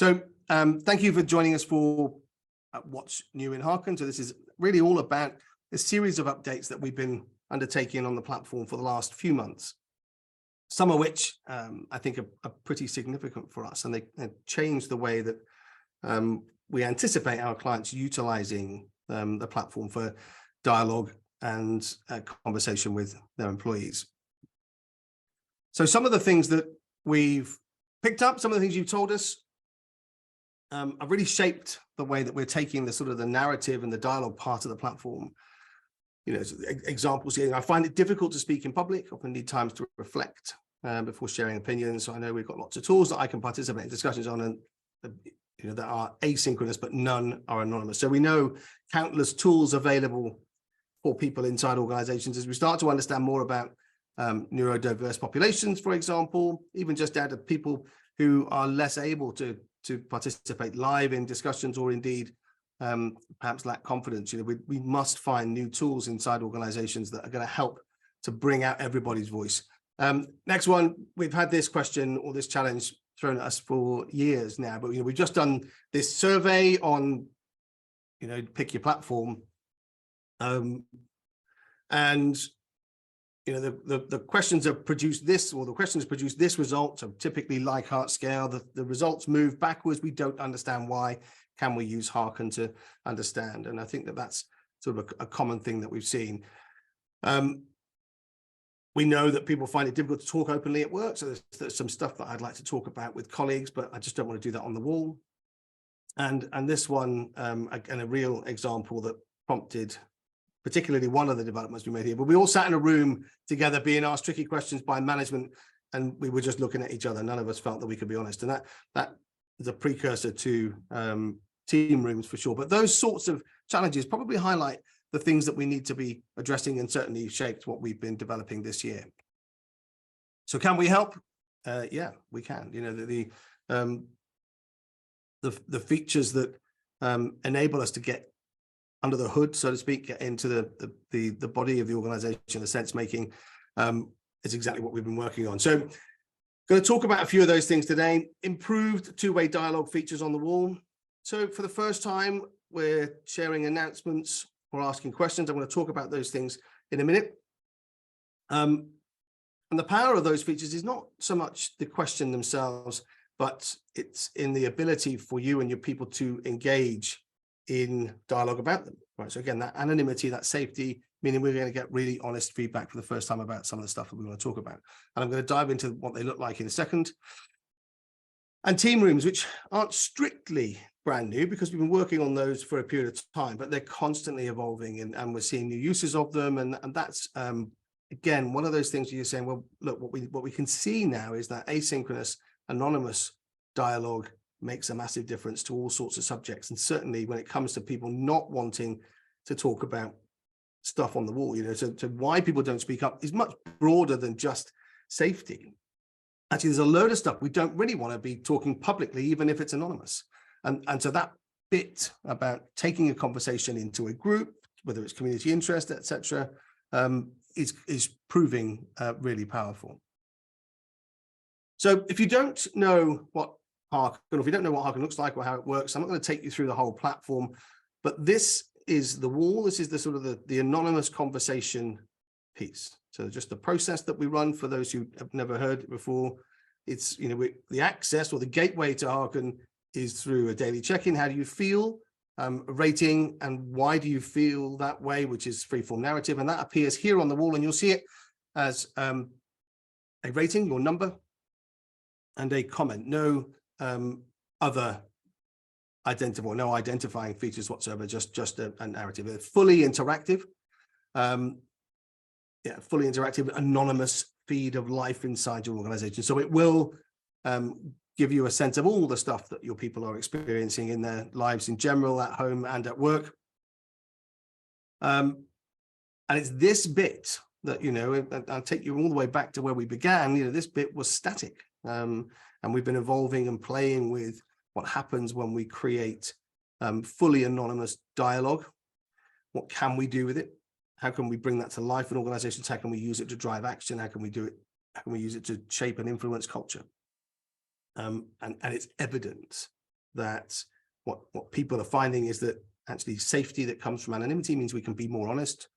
So thank you for joining us for What's New in Harken. So this is really all about a series of updates that we've been undertaking on the platform for the last few months, some of which I think are pretty significant for us, and they change the way that we anticipate our clients utilizing the platform for dialogue and conversation with their employees. So some of the things that we've picked up, some of the things you've told us, have really shaped the way that we're taking the sort of the narrative and the dialogue part of the platform. You know, examples here, I find it difficult to speak in public, often need times to reflect before sharing opinions. So I know we've got lots of tools that I can participate in discussions on, and you know, that are asynchronous, but none are anonymous. So we know countless tools available for people inside organizations as we start to understand more about neurodiverse populations, for example, even just out of people who are less able to participate live in discussions, or indeed perhaps lack confidence. You know, we must find new tools inside organizations that are going to help to bring out everybody's voice. Next one, we've had this question or this challenge thrown at us for years now, but you know, we've just done this survey on, you know, pick your platform, and you know, the questions have produced this, or the questions produce this result. So typically Likert scale, the results move backwards. We don't understand why. Can we use Harken to understand? And I think that that's sort of a common thing that we've seen. We know that people find it difficult to talk openly at work. So there's some stuff that I'd like to talk about with colleagues, but I just don't want to do that on the wall. And this one, again, a real example that prompted particularly one of the developments we made here. But we all sat in a room together being asked tricky questions by management, and we were just looking at each other. None of us felt that we could be honest. And that is a precursor to team rooms for sure. But those sorts of challenges probably highlight the things that we need to be addressing, and certainly shaped what we've been developing this year. So can we help? Yeah, we can. You know, the features that enable us to get under the hood, so to speak, get into the body of the organization, the sense making, is exactly what we've been working on. So going to talk about a few of those things today. Improved two-way dialogue features on the wall. So for the first time, we're sharing announcements or asking questions. I'm going to talk about those things in a minute. And the power of those features is not so much the question themselves, but it's in the ability for you and your people to engage in dialogue about them, right? So again, that anonymity, that safety, meaning we're going to get really honest feedback for the first time about some of the stuff that we want to talk about. And I'm going to dive into what they look like in a second. And team rooms, which aren't strictly brand new because we've been working on those for a period of time, but they're constantly evolving, and we're seeing new uses of them. And that's, again, one of those things where you're saying, well, look, what we can see now is that asynchronous, anonymous dialogue makes a massive difference to all sorts of subjects. And certainly when it comes to people not wanting to talk about stuff on the wall, you know, so why people don't speak up is much broader than just safety. Actually, there's a load of stuff we don't really want to be talking publicly, even if it's anonymous. And so that bit about taking a conversation into a group, whether it's community interest, etc., is proving really powerful. So if you don't know what Harken, or if you don't know what Harken looks like or how it works, I'm not going to take you through the whole platform, but this is the wall. This is the sort of the anonymous conversation piece. So just the process that we run for those who have never heard it before. It's, you know, the access or the gateway to Harken is through a daily check-in. How do you feel? A rating, and why do you feel that way, which is freeform narrative, and that appears here on the wall, and you'll see it as a rating, your number, and a comment. No other no identifying features whatsoever, just a narrative. It's fully interactive, fully interactive, anonymous feed of life inside your organization. So it will give you a sense of all the stuff that your people are experiencing in their lives in general, at home and at work. And it's this bit that, you know, I'll take you all the way back to where we began. You know, this bit was static. And we've been evolving and playing with what happens when we create fully anonymous dialogue. What can we do with it? How can we bring that to life in organizations? How can we use it to drive action? How can we do it? How can we use it to shape and influence culture? And it's evident that what people are finding is that actually safety that comes from anonymity means we can be more honest.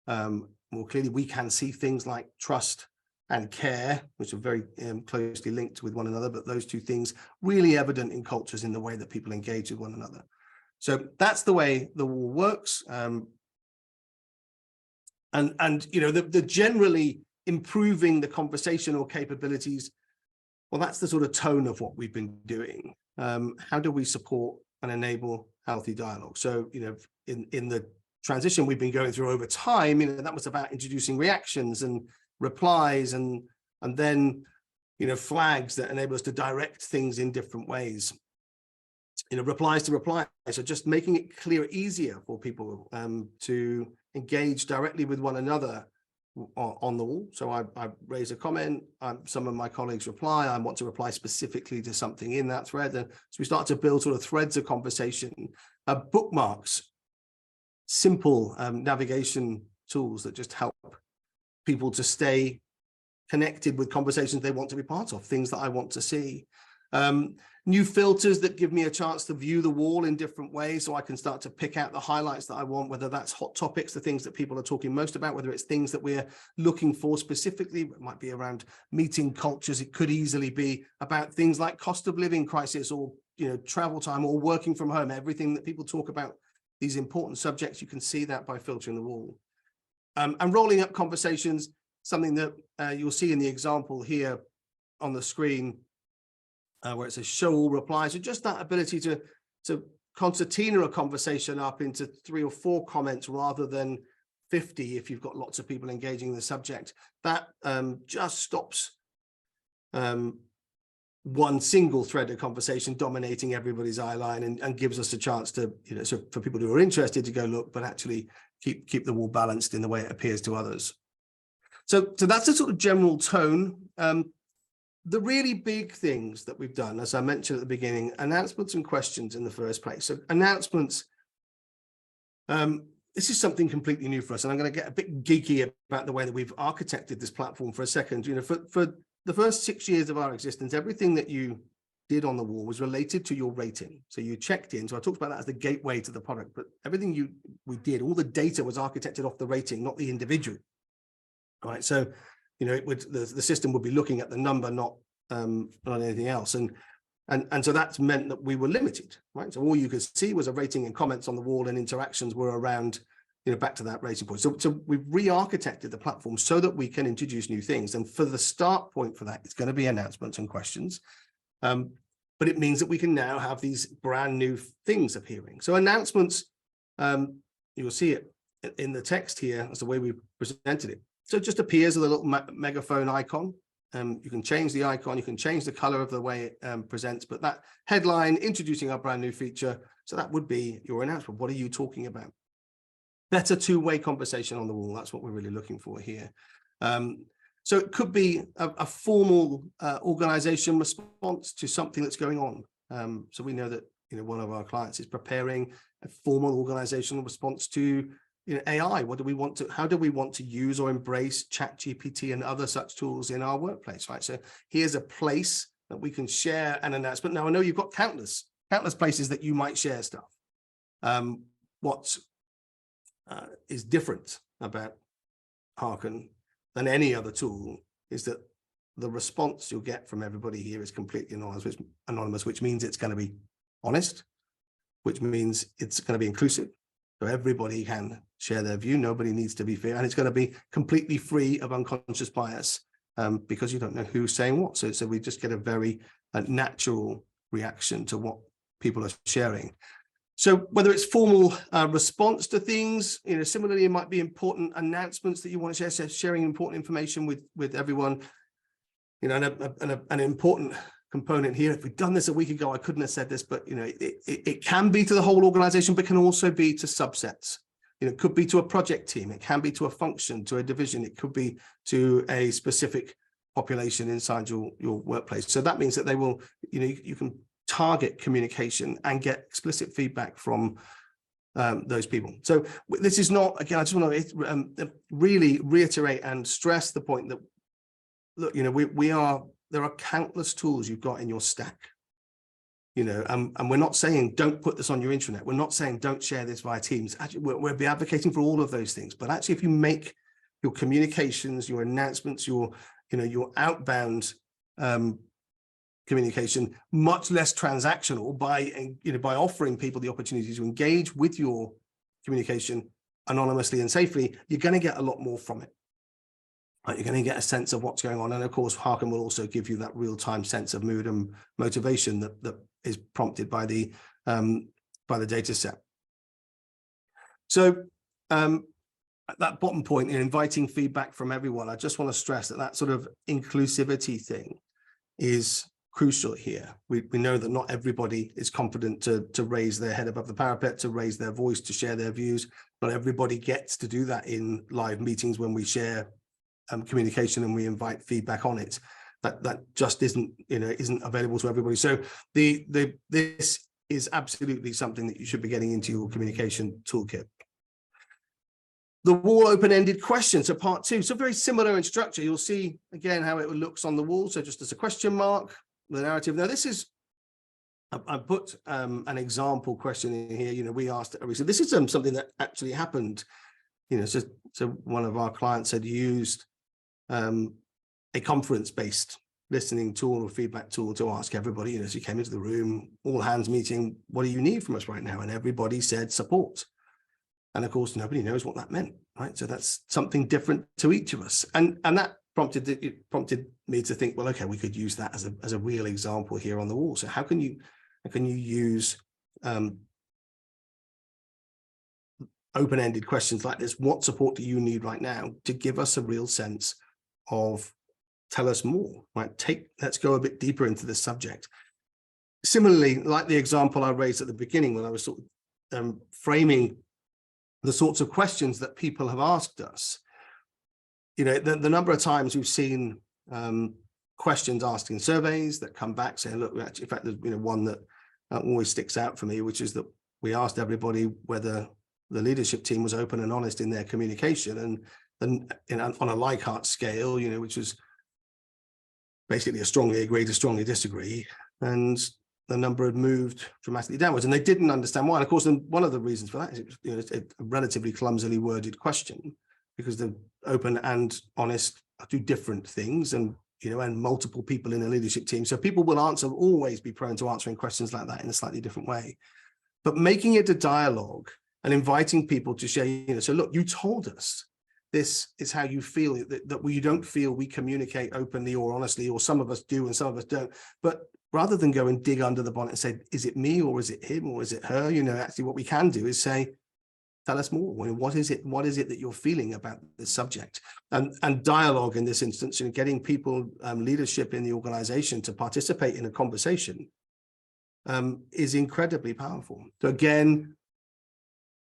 More clearly, we can see things like trust and care, which are very closely linked with one another, but those two things really evident in cultures in the way that people engage with one another. So that's the way the wall works. And you know, the generally improving the conversational capabilities, well, that's the sort of tone of what we've been doing. How do we support and enable healthy dialogue? So, you know, in the transition we've been going through over time, you know, that was about introducing reactions and replies and then, you know, flags that enable us to direct things in different ways. You know, replies to replies, so just making it clear, easier for people to engage directly with one another on the wall. So I raise a comment, some of my colleagues reply, I want to reply specifically to something in that thread. And so we start to build sort of threads of conversation, bookmarks, simple navigation tools that just help people to stay connected with conversations they want to be part of, things that I want to see. New filters that give me a chance to view the wall in different ways, so I can start to pick out the highlights that I want, whether that's hot topics, the things that people are talking most about, whether it's things that we're looking for specifically. It might be around meeting cultures. It could easily be about things like cost of living crisis, or, you know, travel time, or working from home, everything that people talk about, these important subjects. You can see that by filtering the wall. And rolling up conversations, something that you'll see in the example here on the screen, where it says show all replies. So just that ability to concertina a conversation up into 3 or 4 comments rather than 50 if you've got lots of people engaging in the subject. That just stops one single thread of conversation dominating everybody's eye line, and gives us a chance to, you know, so for people who are interested to go look, but actually keep the wall balanced in the way it appears to others. So that's a sort of general tone. The really big things that we've done, as I mentioned at the beginning, announcements and questions in the first place. So announcements, this is something completely new for us, and I'm going to get a bit geeky about the way that we've architected this platform for a second. You know, for the first 6 years of our existence, everything that you did on the wall was related to your rating. So you checked in. So I talked about that as the gateway to the product, but everything we did, all the data was architected off the rating, not the individual. All right. So, you know, the system would be looking at the number, not anything else. And so that's meant that we were limited, right? So all you could see was a rating and comments on the wall, and interactions were around, you know, back to that rating point. So we've re-architected the platform so that we can introduce new things. And for the start point for that, it's going to be announcements and questions. But it means that we can now have these brand new things appearing. So announcements, you'll see it in the text here as the way we presented it. So it just appears as a little megaphone icon. You can change the icon, you can change the color of the way it presents, but that headline introducing our brand new feature, so that would be your announcement. What are you talking about? Better two-way conversation on the wall. That's what we're really looking for here. So it could be a formal organization response to something that's going on. So we know that, you know, one of our clients is preparing a formal organizational response to, you know, AI. What do we want to, how do we want to use or embrace ChatGPT and other such tools in our workplace, right? So here's a place that we can share an announcement. Now, I know you've got countless places that you might share stuff. What is different about Harken than any other tool is that the response you'll get from everybody here is completely anonymous, which means it's going to be honest, which means it's going to be inclusive. So everybody can share their view. Nobody needs to be fair, and it's going to be completely free of unconscious bias, because you don't know who's saying what. So we just get a very natural reaction to what people are sharing. So whether it's formal response to things, you know, similarly, it might be important announcements that you want to share, so sharing important information with everyone. You know, and an important component here, if we'd done this a week ago, I couldn't have said this, but, you know, it can be to the whole organization, but can also be to subsets. You know, it could be to a project team, it can be to a function, to a division, it could be to a specific population inside your workplace. So that means that they will, you know, you can target communication and get explicit feedback from those people. So this is not, again, I just want to really reiterate and stress the point that, look, you know, there are countless tools you've got in your stack. and we're not saying don't put this on your intranet. We're not saying don't share this via Teams. Actually, we'll be advocating for all of those things. But actually, if you make your communications, your announcements, your outbound communication much less transactional by offering people the opportunity to engage with your communication anonymously and safely, you're going to get a lot more from it. Right? You're going to get a sense of what's going on. And of course, Harken will also give you that real-time sense of mood and motivation that is prompted by the data set. So at that bottom point, in inviting feedback from everyone, I just want to stress that sort of inclusivity thing is crucial here. We know that not everybody is confident to raise their head above the parapet, to raise their voice, to share their views. Not everybody gets to do that in live meetings when we share communication and we invite feedback on it. That just isn't available to everybody. So this is absolutely something that you should be getting into your communication toolkit. The wall open-ended question, so part 2. So very similar in structure. You'll see again how it looks on the wall. So just as a question mark, the narrative. Now this is, I put an example question in here. We asked, so this is something that actually happened. So one of our clients had used a conference-based listening tool or feedback tool to ask everybody, as you came into the room, all hands meeting, what do you need from us right now? And everybody said support. And of course, nobody knows what that meant, right? So that's something different to each of us. And that prompted me to think, well, okay, we could use that as a real example here on the wall. So how can you use open-ended questions like this? What support do you need right now, to give us a real sense of tell us more, right? Let's go a bit deeper into this subject. Similarly, like the example I raised at the beginning when I was sort of framing the sorts of questions that people have asked us, the number of times we've seen questions asked in surveys that come back saying, look, actually, in fact, there's one that always sticks out for me, which is that we asked everybody whether the leadership team was open and honest in their communication, and on a Likert scale, which was basically a strongly agree to strongly disagree, and the number had moved dramatically downwards, and they didn't understand why. And of course, one of the reasons for that is it's a relatively clumsily worded question, because the open and honest are two different things, and and multiple people in a leadership team. So people will always be prone to answering questions like that in a slightly different way. But making it a dialogue and inviting people to share, so look, you told us this is how you feel, that we don't feel we communicate openly or honestly, or some of us do and some of us don't. But rather than go and dig under the bonnet and say, is it me or is it him or is it her? Actually what we can do is say, tell us more. What is it that you're feeling about this subject? And dialogue in this instance, getting people, leadership in the organization to participate in a conversation is incredibly powerful. So again,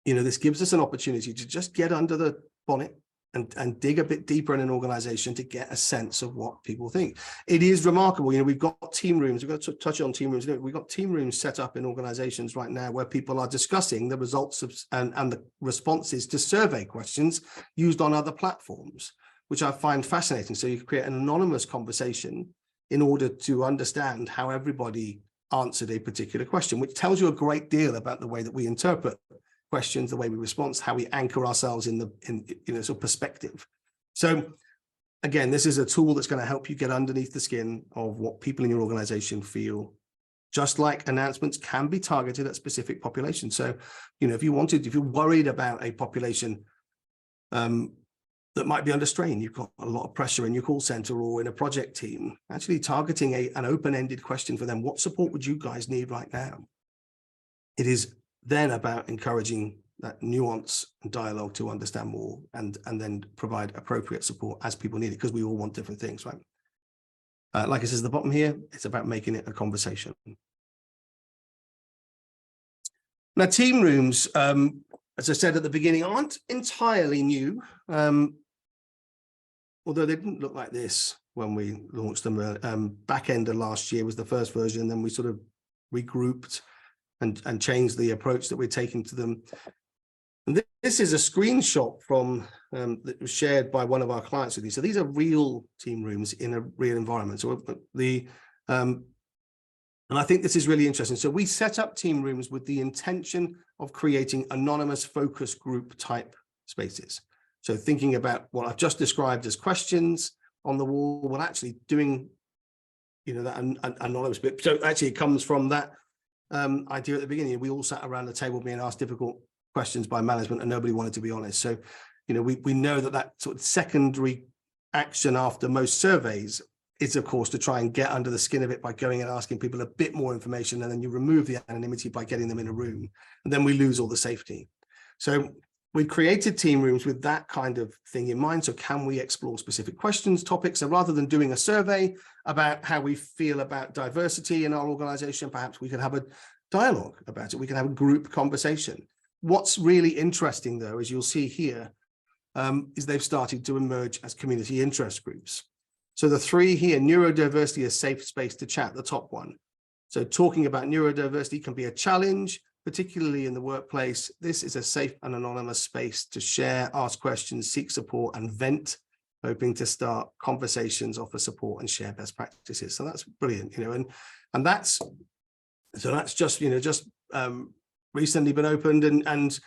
this gives us an opportunity to just get under the bonnet and dig a bit deeper in an organization to get a sense of what people think. It is remarkable. We've got team rooms. We've got to touch on team rooms. We've got team rooms set up in organizations right now where people are discussing the results of and the responses to survey questions used on other platforms, which I find fascinating. So you create an anonymous conversation in order to understand how everybody answered a particular question, which tells you a great deal about the way that we interpret questions, the way we respond, how we anchor ourselves in sort of perspective. So again, this is a tool that's going to help you get underneath the skin of what people in your organization feel, just like announcements can be targeted at specific populations. So, if you're worried about a population that might be under strain, you've got a lot of pressure in your call center or in a project team, actually targeting an open-ended question for them, what support would you guys need right now? It is then about encouraging that nuance and dialogue to understand more and then provide appropriate support as people need it, because we all want different things, right? Like it says at the bottom here, it's about making it a conversation. Now, team rooms, as I said at the beginning, aren't entirely new, although they didn't look like this when we launched them. Back end of last year was the first version, then we sort of regrouped and change the approach that we're taking to them. And this is a screenshot from that was shared by one of our clients with you. So these are real team rooms in a real environment. So the And I think this is really interesting. So we set up team rooms with the intention of creating anonymous focus group type spaces. So thinking about what I've just described as questions on the wall, well, actually doing, that anonymous bit. So actually it comes from that idea at the beginning. We all sat around the table being asked difficult questions by management and nobody wanted to be honest. So, we know that sort of secondary action after most surveys is, of course, to try and get under the skin of it by going and asking people a bit more information, and then you remove the anonymity by getting them in a room, and then we lose all the safety. So we created team rooms with that kind of thing in mind. So can we explore specific questions, topics? So rather than doing a survey about how we feel about diversity in our organization, perhaps we could have a dialogue about it. We can have a group conversation. What's really interesting, though, as you'll see here, is they've started to emerge as community interest groups. So the three here, neurodiversity, a safe space to chat, the top one. So talking about neurodiversity can be a challenge, particularly in the workplace. This is a safe and anonymous space to share, ask questions, seek support, and vent, hoping to start conversations, offer support, and share best practices. So that's brilliant, and that's just recently been opened, and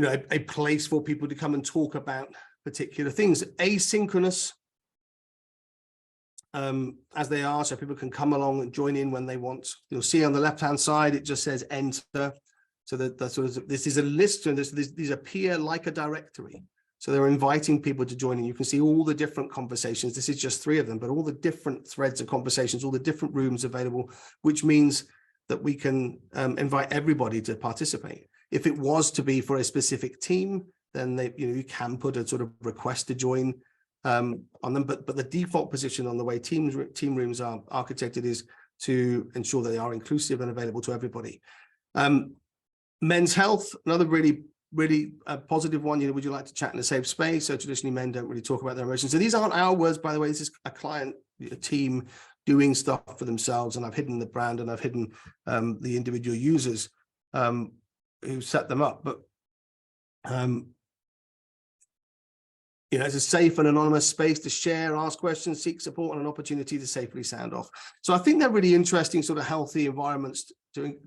a place for people to come and talk about particular things, asynchronous as they are, so people can come along and join in when they want. You'll see on the left-hand side, it just says enter. So that this is a list, and these appear like a directory. So they're inviting people to join in. You can see all the different conversations. This is just 3 of them, but all the different threads of conversations, all the different rooms available, which means that we can invite everybody to participate. If it was to be for a specific team, then you can put a sort of request to join on them, but the default position on the way team rooms are architected is to ensure that they are inclusive and available to everybody. Men's health, another really positive one. Would you like to chat in a safe space? So traditionally men don't really talk about their emotions. So these aren't our words, by the way. This is a client, a team doing stuff for themselves, and I've hidden the brand and I've hidden the individual users who set them up, but it's a safe and anonymous space to share, ask questions, seek support, and an opportunity to safely sound off. So I think they're really interesting, sort of healthy environments to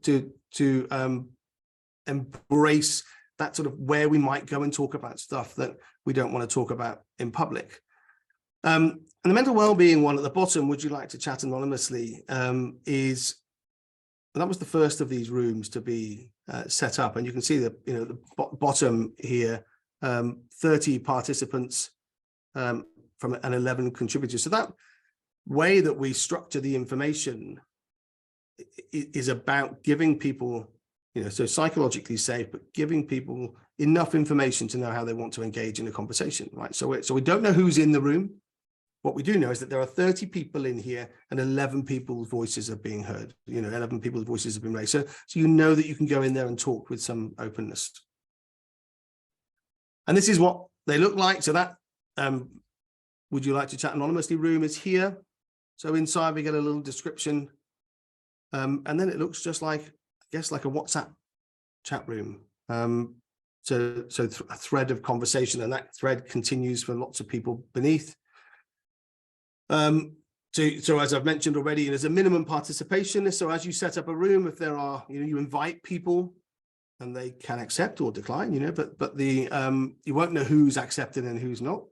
embrace that sort of where we might go and talk about stuff that we don't want to talk about in public. And the mental well-being one at the bottom, would you like to chat anonymously, that was the first of these rooms to be set up, and you can see the bottom here. 30 participants from and 11 contributors. So that way that we structure the information is about giving people, so psychologically safe, but giving people enough information to know how they want to engage in a conversation, right? So we don't know who's in the room. What we do know is that there are 30 people in here and 11 people's voices are being heard. 11 people's voices have been raised. So you know that you can go in there and talk with some openness. And this is what they look like. So that would you like to chat anonymously room is here. So inside we get a little description. And then it looks just like, I guess, like a WhatsApp chat room. So a thread of conversation, and that thread continues for lots of people beneath. So as I've mentioned already, there's a minimum participation. So as you set up a room, if there are, you invite people and they can accept or decline, but you won't know who's accepted and who's not.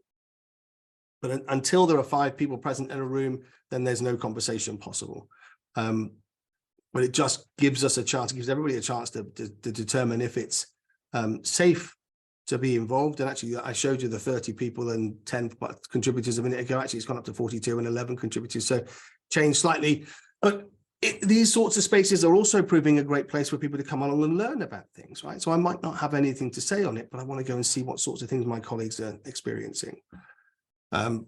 But until there are 5 people present in a room, then there's no conversation possible. But it just gives us a chance, gives everybody a chance to determine if it's safe to be involved. And actually, I showed you the 30 people and 10 contributors a minute ago. Actually, it's gone up to 42 and 11 contributors. So changed slightly. But these sorts of spaces are also proving a great place for people to come along and learn about things, right? So I might not have anything to say on it, but I want to go and see what sorts of things my colleagues are experiencing. So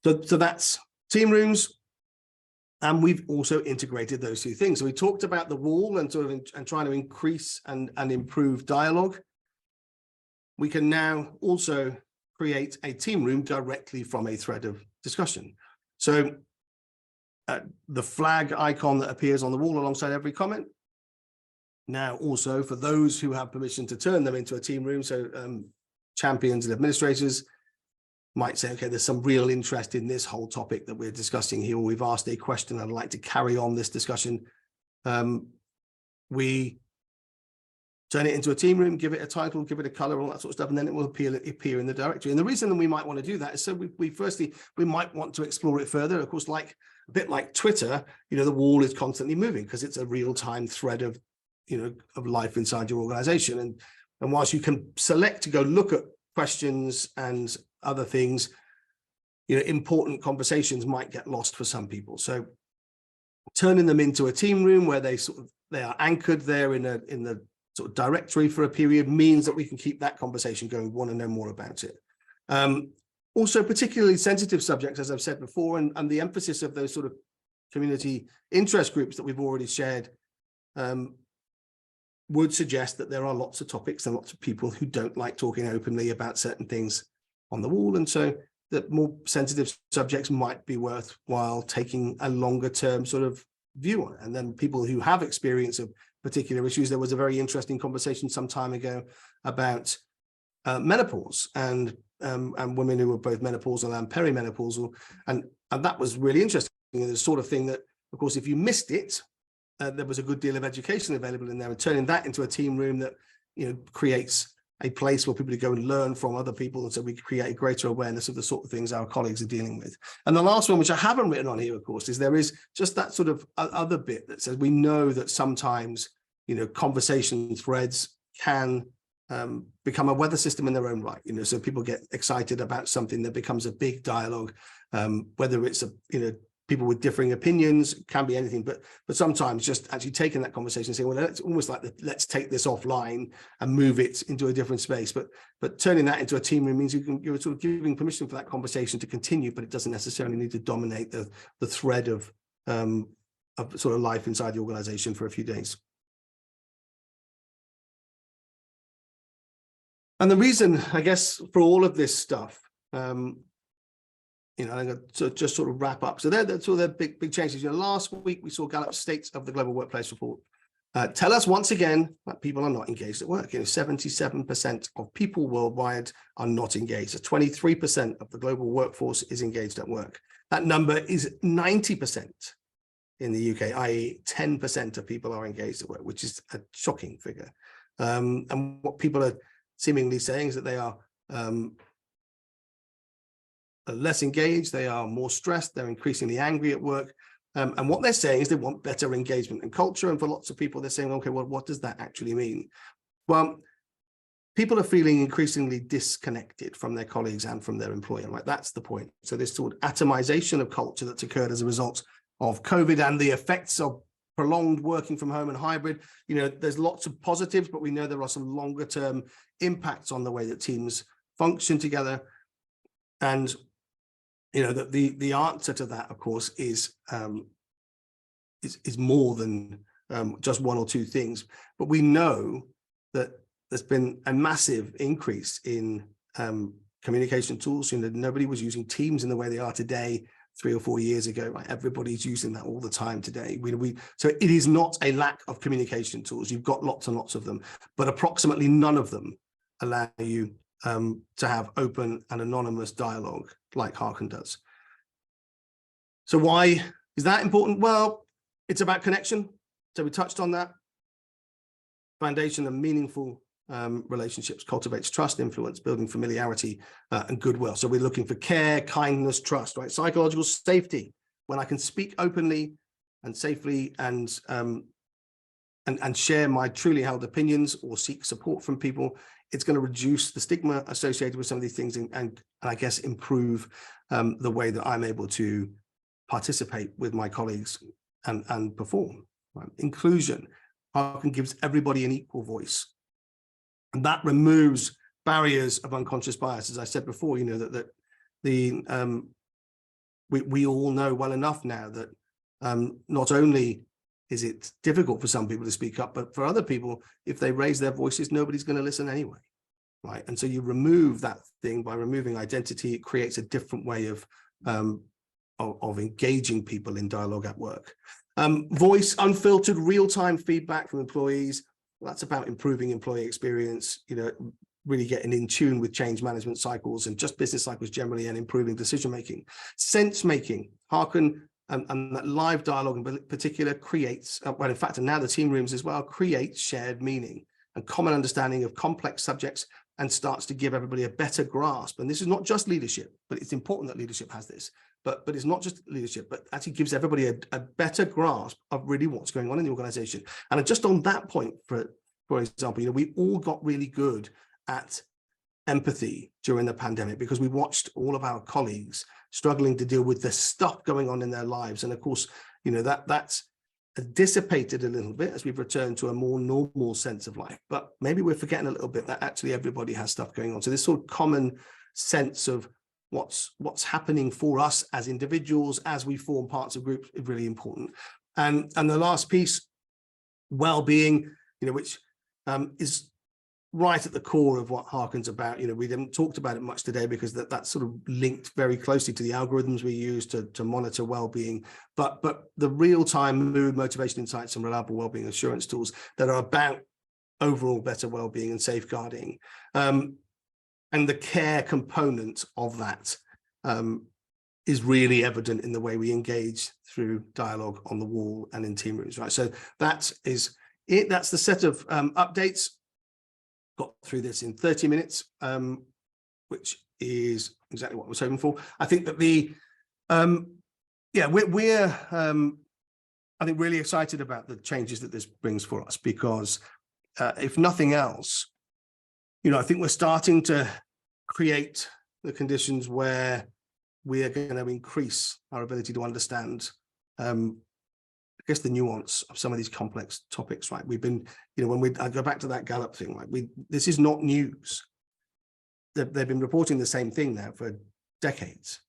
that's team rooms. And we've also integrated those 2 things. So we talked about the wall and sort of and trying to increase and improve dialogue. We can now also create a team room directly from a thread of discussion. So the flag icon that appears on the wall alongside every comment. Now also for those who have permission to turn them into a team room, so champions and administrators, might say, okay, there's some real interest in this whole topic that we're discussing here, or we've asked a question, I'd like to carry on this discussion. We turn it into a team room, give it a title, give it a color, all that sort of stuff, and then it will appear in the directory. And the reason that we might want to do that is so we might want to explore it further. Of course, like a bit like Twitter, the wall is constantly moving because it's a real-time thread of, of life inside your organization. And whilst you can select to go look at questions and other things, important conversations might get lost for some people. So turning them into a team room where they are anchored there in the sort of directory for a period means that we can keep that conversation going. We want to know more about it. Also, particularly sensitive subjects, as I've said before, and the emphasis of those sort of community interest groups that we've already shared would suggest that there are lots of topics and lots of people who don't like talking openly about certain things on the wall. And so that more sensitive subjects might be worthwhile taking a longer term sort of view on it. And then people who have experience of particular issues. There was a very interesting conversation some time ago about menopause and women who were both menopausal and perimenopausal. And that was really interesting. The sort of thing that, of course, if you missed it, there was a good deal of education available in there, and turning that into a team room that, creates a place for people to go and learn from other people. And so we create a greater awareness of the sort of things our colleagues are dealing with. And the last one, which I haven't written on here, of course, is there is just that sort of other bit that says we know that sometimes, conversation threads can become a weather system in their own right. So people get excited about something that becomes a big dialogue, whether it's people with differing opinions, can be anything, but sometimes just actually taking that conversation and saying, well, it's almost like let's take this offline and move it into a different space. But turning that into a team room means you're sort of giving permission for that conversation to continue, but it doesn't necessarily need to dominate the thread of sort of life inside the organization for a few days. And the reason, I guess, for all of this stuff, I'm going to just sort of wrap up. So that's all the big changes. Last week we saw Gallup's State of the Global Workplace report tell us once again that people are not engaged at work. 77% of people worldwide are not engaged. So 23% of the global workforce is engaged at work. That number is 90% in the UK, i.e. 10% of people are engaged at work, which is a shocking figure. And what people are seemingly saying is that they are less engaged, they are more stressed, they're increasingly angry at work. And what they're saying is they want better engagement and culture. And for lots of people, they're saying, okay, well, what does that actually mean? Well, people are feeling increasingly disconnected from their colleagues and from their employer, right? That's the point. So this sort of atomization of culture that's occurred as a result of COVID and the effects of prolonged working from home and hybrid, there's lots of positives, but we know there are some longer term impacts on the way that teams function together. And the answer to that, of course, is more than just one or two things. But we know that there's been a massive increase in communication tools. Nobody was using Teams in the way they are today 3 or 4 years ago. Right? Everybody's using that all the time today. So it is not a lack of communication tools. You've got lots and lots of them, but approximately none of them allow you to have open and anonymous dialogue like Harken does. So why is that important? Well, it's about connection. So we touched on that. Foundation of meaningful relationships cultivates trust, influence, building familiarity, and goodwill. So we're looking for care, kindness, trust, right? Psychological safety. When I can speak openly and safely and share my truly held opinions or seek support from people, it's going to reduce the stigma associated with some of these things and I guess improve the way that I'm able to participate with my colleagues and perform. Right? Inclusion. Harken gives everybody an equal voice. And that removes barriers of unconscious bias. As I said before, that we all know well enough now that not only is it difficult for some people to speak up, but for other people, if they raise their voices, nobody's going to listen anyway, right? And so you remove that thing by removing identity. It creates a different way of engaging people in dialogue at work. Voice, unfiltered, real-time feedback from employees. Well, that's about improving employee experience. really getting in tune with change management cycles and just business cycles generally, and improving decision making. Sense making, Harken and that live dialogue in particular creates, well, in fact, and now the team rooms as well, creates shared meaning and common understanding of complex subjects, and starts to give everybody a better grasp. And this is not just leadership, but it's important that leadership has this. But it's not just leadership, but actually gives everybody a better grasp of really what's going on in the organization. And just on that point, for example, we all got really good at empathy during the pandemic, because we watched all of our colleagues struggling to deal with the stuff going on in their lives. And of course, that's dissipated a little bit as we've returned to a more normal sense of life. But maybe we're forgetting a little bit that actually everybody has stuff going on. So this sort of common sense of what's happening for us as individuals, as we form parts of groups, is really important. And the last piece, well-being, which is right at the core of what Harken's about. We haven't talked about it much today because that's sort of linked very closely to the algorithms we use to monitor well-being, but the real-time mood, motivation, insights, and reliable well-being assurance tools that are about overall better well-being and safeguarding. And the care component of that is really evident in the way we engage through dialogue on the wall and in team rooms, right? So that is it. That's the set of updates. Got through this in 30 minutes, which is exactly what I was hoping for. I think that we're I think really excited about the changes that this brings for us, because if nothing else, I think we're starting to create the conditions where we are going to increase our ability to understand, I guess, the nuance of some of these complex topics, right? We've been, I go back to that Gallup thing, like this is not news. They've been reporting the same thing now for decades,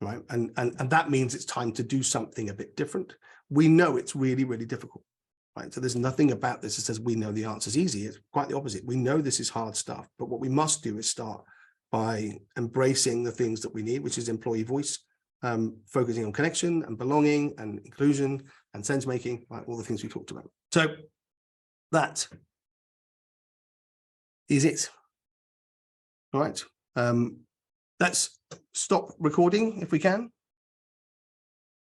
right? And that means it's time to do something a bit different. We know it's really, really difficult. Right, so there's nothing about this that says we know the answer is easy. It's quite the opposite. We know this is hard stuff, but what we must do is start by embracing the things that we need, which is employee voice, focusing on connection and belonging and inclusion and sense making, like all the things we talked about. So that is it. All right, let's stop recording if we can.